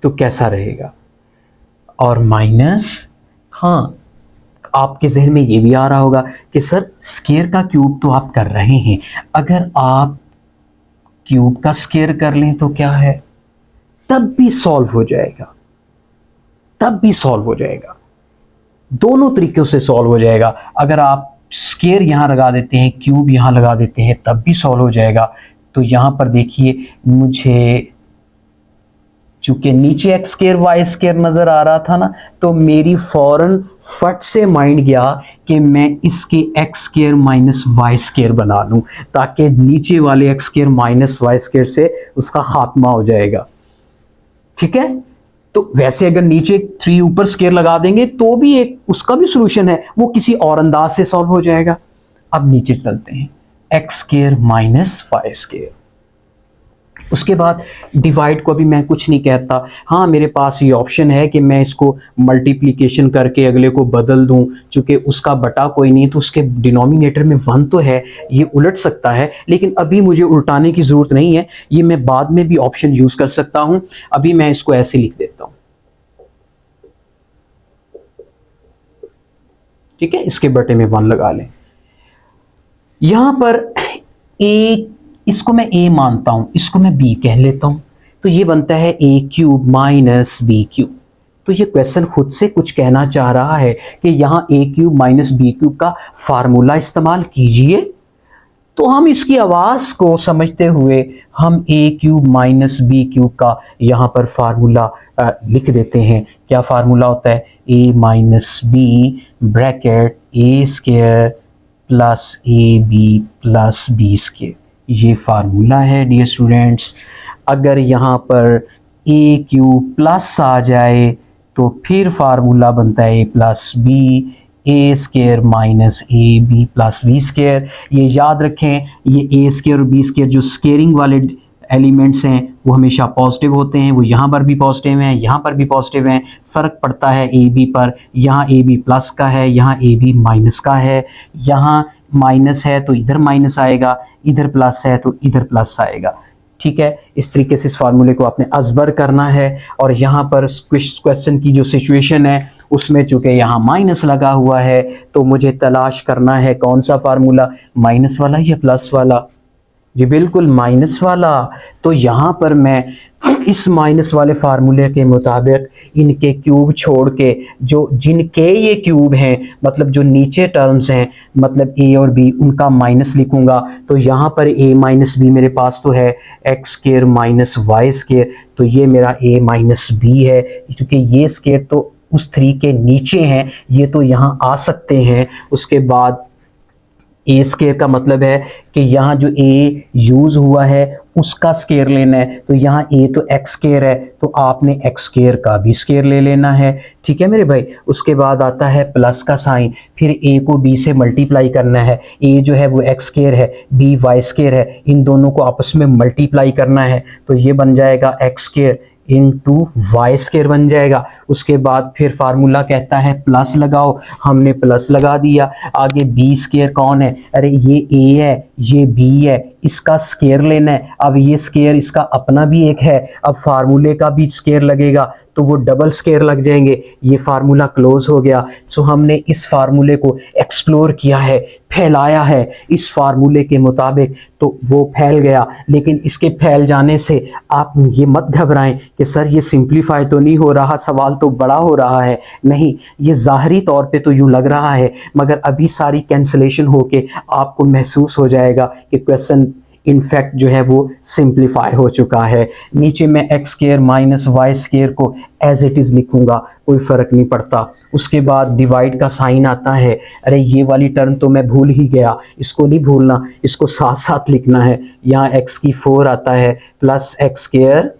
तो कैसा रहेगा, और माइनस, हाँ आपके जहन में ये भी आ रहा होगा कि सर स्क्वायर का क्यूब तो आप कर रहे हैं, अगर आप क्यूब का स्क्वायर कर लें तो क्या है, तब भी सॉल्व हो जाएगा, तब भी सॉल्व हो जाएगा, दोनों तरीकों से सॉल्व हो जाएगा। अगर आप स्क्वायर यहां लगा देते हैं, क्यूब यहां लगा देते हैं, तब भी सॉल्व हो जाएगा। तो यहां पर देखिए, मुझे चूंकि नीचे एक्स स्क्वायर वाई स्क्वायर नजर आ रहा था ना, तो मेरी फौरन फट से माइंड गया कि मैं इसके X square minus Y square बना लूं, ताकि नीचे वाले X square minus Y square से उसका खात्मा हो जाएगा। ठीक है, तो वैसे अगर नीचे 3 ऊपर स्क्वायर लगा देंगे तो भी एक उसका भी सोल्यूशन है, वो किसी और अंदाज से सॉल्व हो जाएगा। अब नीचे चलते हैं, X square minus Y square. उसके बाद डिवाइड को भी मैं कुछ नहीं कहता, हाँ मेरे पास ये ऑप्शन है कि मैं इसको मल्टीप्लिकेशन करके अगले को बदल दूं, चूंकि उसका बटा कोई नहीं तो उसके डिनोमिनेटर में 1 तो है, ये उलट सकता है, लेकिन अभी मुझे उल्टाने की ज़रूरत नहीं है, ये मैं बाद में भी ऑप्शन यूज़ कर सकता हूं। अभी मैं इसको ऐसे लिख देता हूं, ठीक है, इसके बटे में 1 लगा लें। यहां पर एक, इसको मैं a मानता हूं, इसको मैं b कह लेता हूं, तो ये बनता है a cube minus b cube. तो ये क्वेश्चन खुद से कुछ कहना चाह रहा है कि यहां a cube minus b cube का फार्मूला इस्तेमाल कीजिए। तो हम इसकी आवाज को समझते हुए हम a cube minus b cube का यहां पर फार्मूला लिख देते हैं। क्या फार्मूला होता है, a minus b bracket a square plus ab plus b square. ये फार्मूला है डियर स्टूडेंट्स। अगर यहाँ पर ए क्यूब प्लस आ जाए तो फिर फार्मूला बनता है A plus B, A square minus A B plus B square. ये याद रखें, ये ए स्केयर और बी स्केयर जो स्केयरिंग वाले एलिमेंट्स हैं वो हमेशा पॉजिटिव होते हैं, वो यहाँ पर भी पॉजिटिव हैं, यहाँ पर भी पॉजिटिव हैं। फ़र्क पड़ता है ए बी पर, यहाँ ए बी प्लस का है, यहाँ ए बी माइनस का है। यहाँ माइनस है तो इधर माइनस आएगा, इधर प्लस है तो इधर प्लस आएगा। ठीक है, इस तरीके से इस फार्मूले को आपने अज़बर करना है। और यहाँ पर क्वेश्चन की जो सिचुएशन है उसमें चूँकि यहाँ माइनस लगा हुआ है तो मुझे तलाश करना है कौन सा फार्मूला, माइनस वाला या प्लस वाला। ये बिल्कुल माइनस वाला। तो यहाँ पर मैं इस माइनस वाले फार्मूले के मुताबिक इनके क्यूब छोड़ के जो जिनके ये क्यूब हैं, मतलब जो नीचे टर्म्स हैं, मतलब ए और बी, उनका माइनस लिखूंगा। तो यहाँ पर ए माइनस बी मेरे पास तो है X square minus Y square, तो ये मेरा ए माइनस बी है। क्योंकि ये स्केयर तो उस 3 के नीचे हैं, ये तो यहाँ आ सकते हैं। उसके बाद ए स्केयर का मतलब है कि यहाँ जो ए यूज़ हुआ है उसका स्केयर लेना है। तो यहाँ ए तो एक्स स्केयर है तो आपने एक्स स्केयर का भी स्केयर ले लेना है। ठीक है मेरे भाई। उसके बाद आता है प्लस का साइन, फिर ए को बी से मल्टीप्लाई करना है। ए जो है वो एक्स स्केयर है, बी वाई स्केयर है, इन दोनों को आपस में मल्टीप्लाई करना है। तो ये बन जाएगा X square into Y square बन जाएगा। उसके बाद फिर फार्मूला कहता है प्लस लगाओ, हमने प्लस लगा दिया। आगे बी स्केयर कौन है, अरे ये ए है, ये बी है, इसका स्केयर लेना है। अब ये स्केयर इसका अपना भी एक है, अब फार्मूले का भी स्केयर लगेगा तो वो डबल स्केयर लग जाएंगे। ये फार्मूला क्लोज हो गया। सो हमने इस फार्मूले को एक्सप्लोर किया है, फैलाया है इस फार्मूले के मुताबिक, तो वो फैल गया। लेकिन इसके फैल जाने से आप ये मत घबराएं कि सर ये सिंप्लीफाई तो नहीं हो रहा, सवाल तो बड़ा हो रहा है। नहीं, ये ज़ाहरी तौर पे तो यूँ लग रहा है, मगर अभी सारी कैंसलेशन होके आपको महसूस हो जाएगा कि क्वेश्चन इनफैक्ट जो है वो सिंप्लीफाई हो चुका है। नीचे मैं X square minus Y square को एज इट इज़ लिखूंगा, कोई फ़र्क नहीं पड़ता। उसके बाद डिवाइड का साइन आता है। अरे ये वाली टर्म तो मैं भूल ही गया, इसको नहीं भूलना, इसको साथ साथ लिखना है। यहाँ एक्स की 4 आता है plus X square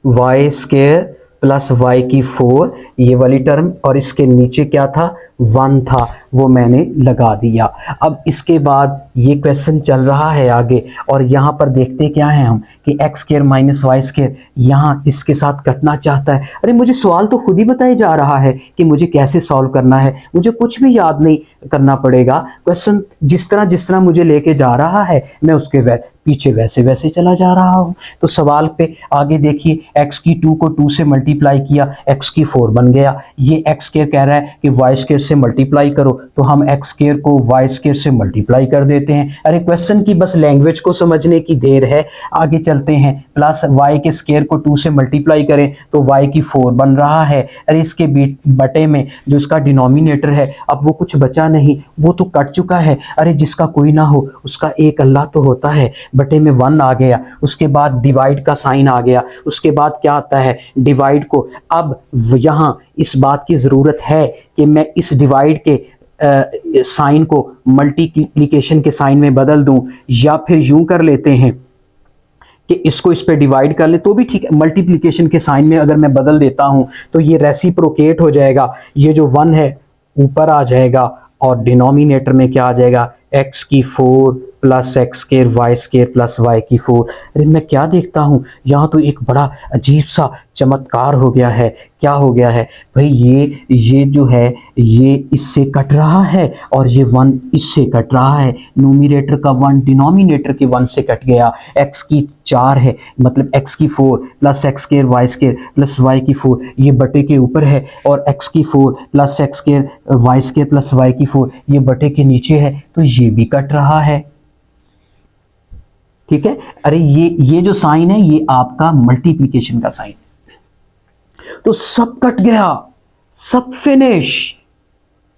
Y square plus Y की 4, ये वाली टर्म, और इसके नीचे क्या था 1 था, वो मैंने लगा दिया। अब इसके बाद ये क्वेश्चन चल रहा है आगे, और यहाँ पर देखते क्या हैं हम कि X square minus Y square यहाँ इसके साथ कटना चाहता है। अरे मुझे सवाल तो खुद ही बताया जा रहा है कि मुझे कैसे सॉल्व करना है, मुझे कुछ भी याद नहीं करना पड़ेगा। क्वेश्चन जिस तरह मुझे लेके जा रहा है मैं उसके पीछे वैसे वैसे चला जा रहा हूँ। तो सवाल पे आगे देखिए, एक्स की 2 को 2 से मल्टीप्लाई किया, एक्स की 4 बन गया। ये एक्स स्केयर कह रहा है कि वाई स्केयर से मल्टीप्लाई करो, तो हम एक्स स्केयर को वाई स्केयर से मल्टीप्लाई कर देते हैं। अरे क्वेश्चन की बस लैंग्वेज को समझने की देर है। आगे चलते हैं, प्लस वाई के स्केयर को 2 से मल्टीप्लाई करें तो वाई की 4 बन रहा है। अरे इसके बटे में जो इसका डिनोमिनेटर है, अब वो कुछ बचा नहीं, वो तो कट चुका है। अरे जिसका कोई ना हो उसका एक अल्लाह तो होता है। बटे में 1 आ गया। उसके बाद डिवाइड का साइन आ गया। उसके बाद क्या आता है, डिवाइड को, अब यहाँ इस बात की ज़रूरत है कि मैं इस डिवाइड के साइन को मल्टीप्लिकेशन के साइन में बदल दूं, या फिर यूं कर लेते हैं कि इसको इस पे डिवाइड कर ले तो भी ठीक है। मल्टीप्लिकेशन के साइन में अगर मैं बदल देता हूं तो ये रेसिप्रोकेट हो जाएगा, ये जो 1 है ऊपर आ जाएगा और डिनोमिनेटर में क्या आ जाएगा, एक्स की 4 plus X square Y square plus Y की 4। अरे मैं क्या देखता हूँ, यहाँ तो एक बड़ा अजीब सा चमत्कार हो गया है। क्या हो गया है भाई, ये जो है ये इससे कट रहा है और ये 1 इससे कट रहा है। न्यूमरेटर का 1 डिनोमिनेटर के 1 से कट गया। एक्स की 4 है, मतलब एक्स की 4 plus X square Y square plus Y की 4, ये बटे के ऊपर है, और एक्स की 4 plus X square Y square plus Y की 4 ये बटे के नीचे है, तो ये भी कट रहा है। ठीक है। अरे ये जो साइन है ये आपका मल्टीप्लिकेशन का साइन, तो सब कट गया, सब फिनिश,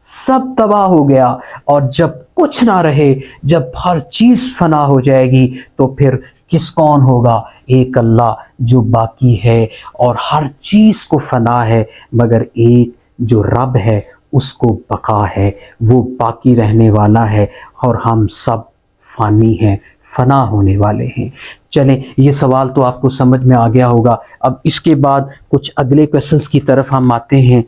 सब तबाह हो गया। और जब कुछ ना रहे, जब हर चीज फना हो जाएगी, तो फिर किस कौन होगा, एक अल्लाह जो बाकी है और हर चीज को फना है, मगर एक जो रब है उसको बका है, वो बाकी रहने वाला है, और हम सब फानी हैं, फना होने वाले हैं। चलें, ये सवाल तो आपको समझ में आ गया होगा। अब इसके बाद कुछ अगले क्वेश्चंस की तरफ हम आते हैं।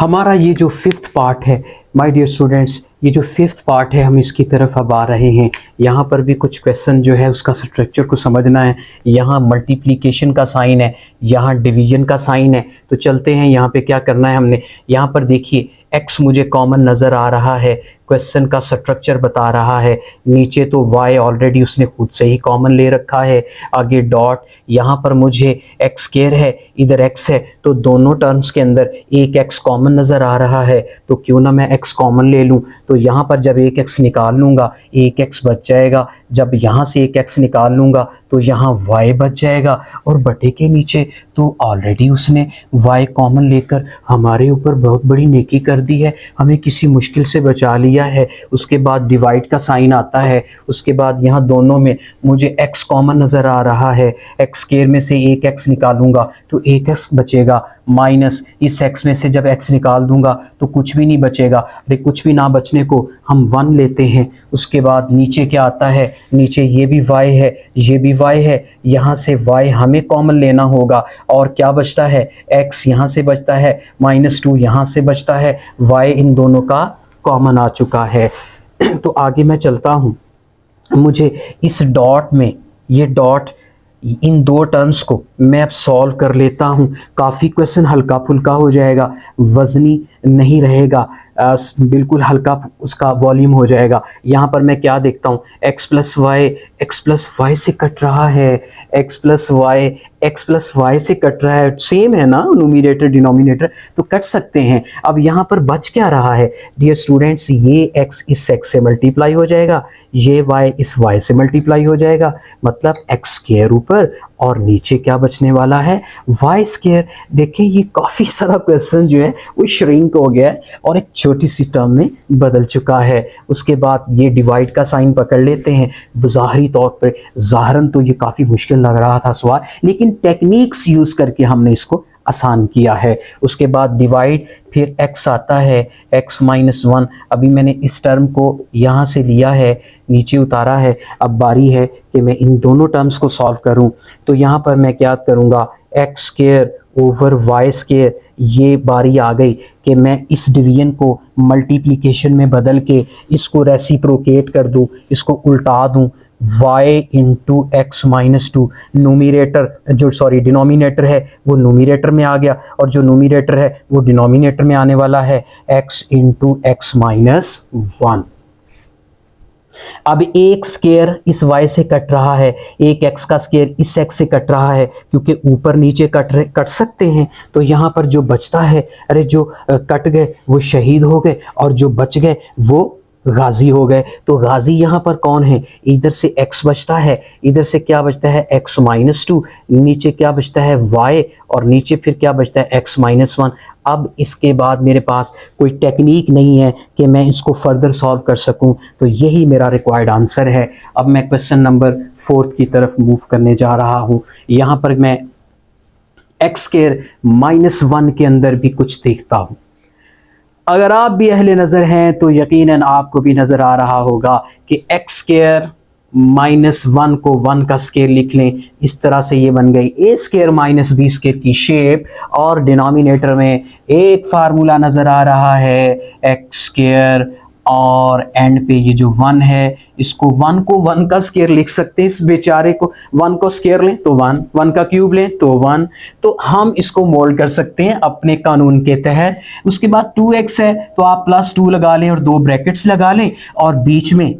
हमारा ये जो फिफ्थ पार्ट है माय डियर स्टूडेंट्स, ये जो फिफ्थ पार्ट है हम इसकी तरफ अब आ रहे हैं। यहाँ पर भी कुछ क्वेश्चन जो है उसका स्ट्रक्चर को समझना है। यहाँ मल्टीप्लिकेशन का साइन है, यहाँ डिवीजन का साइन है। तो चलते हैं यहाँ पे क्या करना है हमने। यहाँ पर देखिए x मुझे कॉमन नज़र आ रहा है, क्वेश्चन का स्ट्रक्चर बता रहा है। नीचे तो y ऑलरेडी उसने खुद से ही कॉमन ले रखा है। आगे डॉट, यहाँ पर मुझे x स्क्वायर है, इधर x है, तो दोनों टर्म्स के अंदर एक x कॉमन नज़र आ रहा है। तो क्यों ना मैं x कॉमन ले लूँ। तो यहाँ पर जब एक x निकाल लूँगा एक x बच जाएगा, जब यहाँ से एक x निकाल लूँगा तो यहाँ y बच जाएगा, और बटे के नीचे तो ऑलरेडी उसने y कॉमन लेकर हमारे ऊपर बहुत बड़ी नेकी कर दी है, हमें किसी मुश्किल से बचा लिया है। उसके बाद डिवाइड का साइन आता है। उसके बाद यहाँ दोनों में मुझे x कॉमन नज़र आ रहा है, x स्क्वायर में से एक x निकालूंगा तो एक x बचेगा, माइनस इस x में से जब x निकाल दूंगा तो कुछ भी नहीं बचेगा। अरे कुछ भी ना बचने को हम 1 लेते हैं। उसके बाद नीचे क्या आता है, नीचे ये भी y है, ये भी y है, यहाँ से y हमें कॉमन लेना होगा, और क्या बचता है, x यहाँ से बचता है, -2 यहाँ से बचता है, y इन दोनों का कॉमन आ चुका है। तो आगे मैं चलता हूँ। मुझे इस डॉट में, ये डॉट, इन दो टर्म्स को मैं अब सॉल्व कर लेता हूँ। काफ़ी क्वेश्चन हल्का फुल्का हो जाएगा, वजनी नहीं रहेगा, बिल्कुल हल्का उसका वॉल्यूम हो जाएगा। यहाँ पर मैं क्या देखता हूँ, x प्लस वाई से कट रहा है, x प्लस वाई से कट रहा है, सेम है ना न्यूमरेटर डिनोमिनेटर, तो कट सकते हैं। अब यहाँ पर बच क्या रहा है डियर स्टूडेंट्स, ये x इस x से मल्टीप्लाई हो जाएगा, ये y इस y से मल्टीप्लाई हो जाएगा, मतलब x स्क्वायर ऊपर और नीचे क्या बचने वाला है, y स्क्वायर। देखें ये काफ़ी सारा क्वेश्चन जो है वो श्रिंक हो गया है और एक छोटी सी टर्म में बदल चुका है। उसके बाद ये डिवाइड का साइन पकड़ लेते हैं। ज़ाहरी तौर पर ज़ाहरन तो ये काफ़ी मुश्किल लग रहा था सवाल, लेकिन टेक्निक्स यूज़ करके हमने इसको आसान किया है। उसके बाद डिवाइड, फिर x आता है, x -1। अभी मैंने इस टर्म को यहाँ से लिया है, नीचे उतारा है। अब बारी है कि मैं इन दोनों टर्म्स को सॉल्व करूँ। तो यहाँ पर मैं क्या करूँगा, x square over y square, ये बारी आ गई कि मैं इस डिवीजन को मल्टीप्लिकेशन में बदल के इसको रेसिप्रोकेट कर दूँ, इसको उल्टा दूँ, y इंटू एक्स -2। न्यूमरेटर जो डिनोमिनेटर है वो न्यूमरेटर में आ गया, और जो न्यूमरेटर है वो डिनोमिनेटर में आने वाला है, x इंटू एक्स -1। अब एक स्क्वायर इस y से कट रहा है, एक x का स्क्वायर इस x से कट रहा है, क्योंकि ऊपर नीचे कट सकते हैं। तो यहाँ पर जो बचता है, अरे जो कट गए वो शहीद हो गए और जो बच गए वो गाजी हो गए। तो गाजी यहाँ पर कौन है, इधर से x बचता है, इधर से क्या बचता है x -2, नीचे क्या बचता है y, और नीचे फिर क्या बचता है x -1। अब इसके बाद मेरे पास कोई टेक्निक नहीं है कि मैं इसको फर्दर सॉल्व कर सकूं, तो यही मेरा रिक्वायर्ड आंसर है। अब मैं क्वेश्चन नंबर 4 की तरफ मूव करने जा रहा हूं। यहाँ पर मैं x स्क्वायर -1 के अंदर भी कुछ देखता हूं। अगर आप भी अहले नज़र हैं तो यकीनन आपको भी नज़र आ रहा होगा कि x स्क्वायर -1 को 1 का स्क्वायर लिख लें, इस तरह से ये बन गई a square minus b square की शेप, और डिनोमिनेटर में एक फार्मूला नज़र आ रहा है x स्क्वायर, और एंड पे ये जो 1 है, इसको 1 को 1 का स्क्वायर लिख सकते हैं। इस बेचारे को 1 को स्क्वायर लें तो 1, 1 का क्यूब लें तो 1, तो हम इसको मोल्ड कर सकते हैं अपने कानून के तहत। उसके बाद 2x है तो आप +2 लगा लें और 2 ब्रैकेट्स लगा लें, और बीच में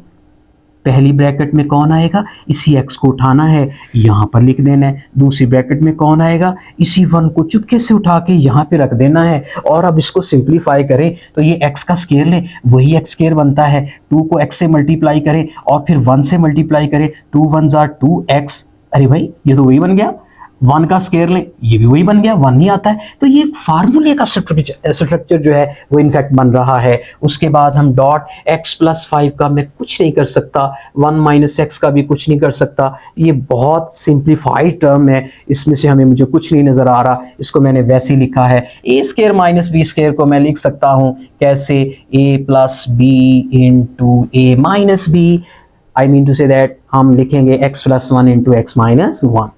पहली ब्रैकेट में कौन आएगा, इसी x को उठाना है, यहाँ पर लिख देना है। दूसरी ब्रैकेट में कौन आएगा, इसी 1 को चुपके से उठा के यहाँ पे रख देना है। और अब इसको सिंप्लीफाई करें तो ये x का स्क्वायर लें, वही x स्क्वायर बनता है। 2 को x से मल्टीप्लाई करें और फिर 1 से मल्टीप्लाई करें, 2 1 = 2x। अरे भाई ये तो वही बन गया। वन का स्केयर लें, ये भी वही बन गया, वन ही आता है। तो ये फार्मूले का स्ट्रक्चर जो है वो इनफैक्ट बन रहा है। उसके बाद हम डॉट x+5 का मैं कुछ नहीं कर सकता, 1 - x का भी कुछ नहीं कर सकता। ये बहुत सिंप्लीफाइड टर्म है, इसमें से हमें मुझे कुछ नहीं नज़र आ रहा, इसको मैंने वैसे ही लिखा है। a² - b² को मैं लिख सकता हूँ कैसे, a+b × a - b। I mean to say that हम लिखेंगे x+1 × x - 1।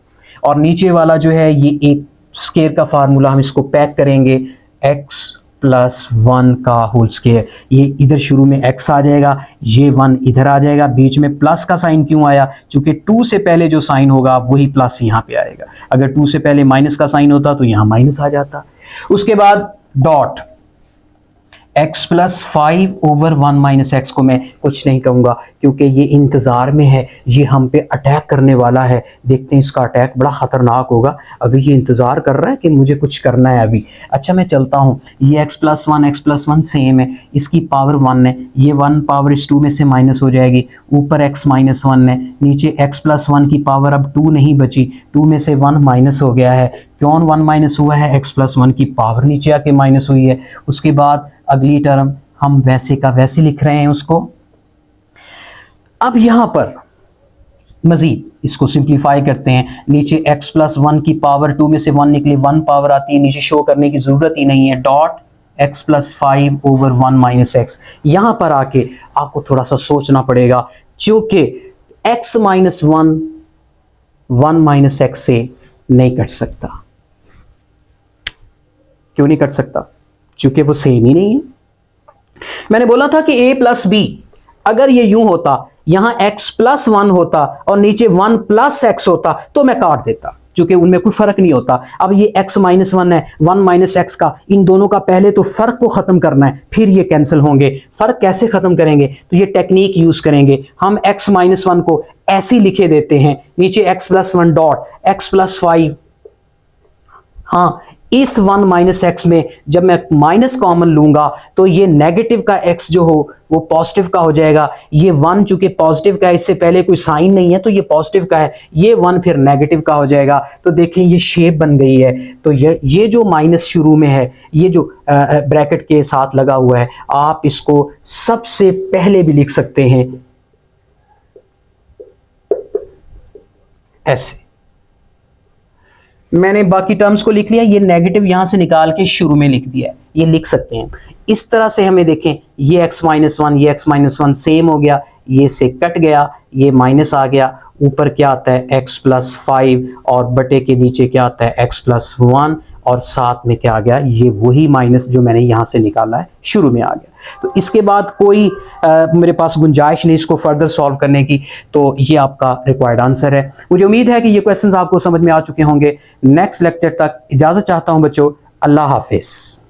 और नीचे वाला जो है ये एक स्केयर का फार्मूला, हम इसको पैक करेंगे x+1 का होल स्केयर। ये इधर शुरू में x आ जाएगा, ये 1 इधर आ जाएगा, बीच में प्लस का साइन क्यों आया, क्योंकि 2 से पहले जो साइन होगा वही प्लस यहाँ पे आएगा। अगर 2 से पहले माइनस का साइन होता तो यहाँ माइनस आ जाता। उसके बाद डॉट x+5/1 - x को मैं कुछ नहीं कहूँगा क्योंकि ये इंतज़ार में है, ये हम पे अटैक करने वाला है। देखते हैं इसका अटैक बड़ा ख़तरनाक होगा। अभी ये इंतज़ार कर रहा है कि मुझे कुछ करना है अभी। अच्छा मैं चलता हूँ, ये x+1 सेम है, इसकी पावर 1 है, ये 1 पावर इस 2 में से माइनस हो जाएगी, ऊपर x - 1 है, नीचे x+1 की पावर अब 2 नहीं बची, 2 में से 1 माइनस हो गया है। क्यों 1 माइनस हुआ है, x+1 की पावर नीचे आके माइनस हुई है। उसके बाद अगली टर्म हम वैसे का वैसे लिख रहे हैं उसको। अब यहां पर मजीद इसको सिंप्लीफाई करते हैं, नीचे x+1 की पावर 2 में से 1 निकले, 1 पावर आती है, नीचे शो करने की जरूरत ही नहीं है। Dot x+5/1 - x। यहां पर आके आपको थोड़ा सा सोचना पड़ेगा, क्योंकि x - 1 x से नहीं कट सकता। क्यों नहीं कट सकता? क्योंकि वो सेम ही नहीं है। मैंने बोला था कि a + b, अगर ये यूं होता, यहां x+1 होता और नीचे 1 + x होता तो मैं काट देता, क्योंकि उनमें कोई फर्क नहीं होता। अब ये x - 1 है, 1 - x का, इन दोनों का पहले तो फर्क को खत्म करना है, फिर ये कैंसिल होंगे। फर्क कैसे खत्म करेंगे? तो ये टेक्निक यूज करेंगे हम। x - 1 को ऐसे लिखे देते हैं, नीचे x+1 डॉट x+5। हाँ, इस 1 - x में जब मैं माइनस कॉमन लूंगा तो ये नेगेटिव का x जो हो वो पॉजिटिव का हो जाएगा। ये 1 चूंकि पॉजिटिव का है, इससे पहले कोई साइन नहीं है तो ये पॉजिटिव का है, ये 1 फिर नेगेटिव का हो जाएगा। तो देखें ये शेप बन गई है। तो ये जो माइनस शुरू में है, ये जो ब्रैकेट के साथ लगा हुआ है, आप इसको सबसे पहले भी लिख सकते हैं ऐसे। मैंने बाकी टर्म्स को लिख लिया, ये नेगेटिव यहां से निकाल के शुरू में लिख दिया है, ये लिख सकते हैं इस तरह से। हमें देखें, ये x - 1 ये x - 1 सेम हो गया, ये से कट गया, ये माइनस आ गया, ऊपर क्या आता है x+5 और बटे के नीचे क्या आता है x+1 और साथ में क्या आ गया, ये वही माइनस जो मैंने यहां से निकाला है शुरू में आ गया। तो इसके बाद कोई मेरे पास गुंजाइश नहीं इसको फर्दर सॉल्व करने की। तो ये आपका रिक्वायर्ड आंसर है। मुझे उम्मीद है कि ये क्वेश्चंस आपको समझ में आ चुके होंगे। नेक्स्ट लेक्चर तक इजाजत चाहता हूं बच्चों, अल्लाह हाफिज।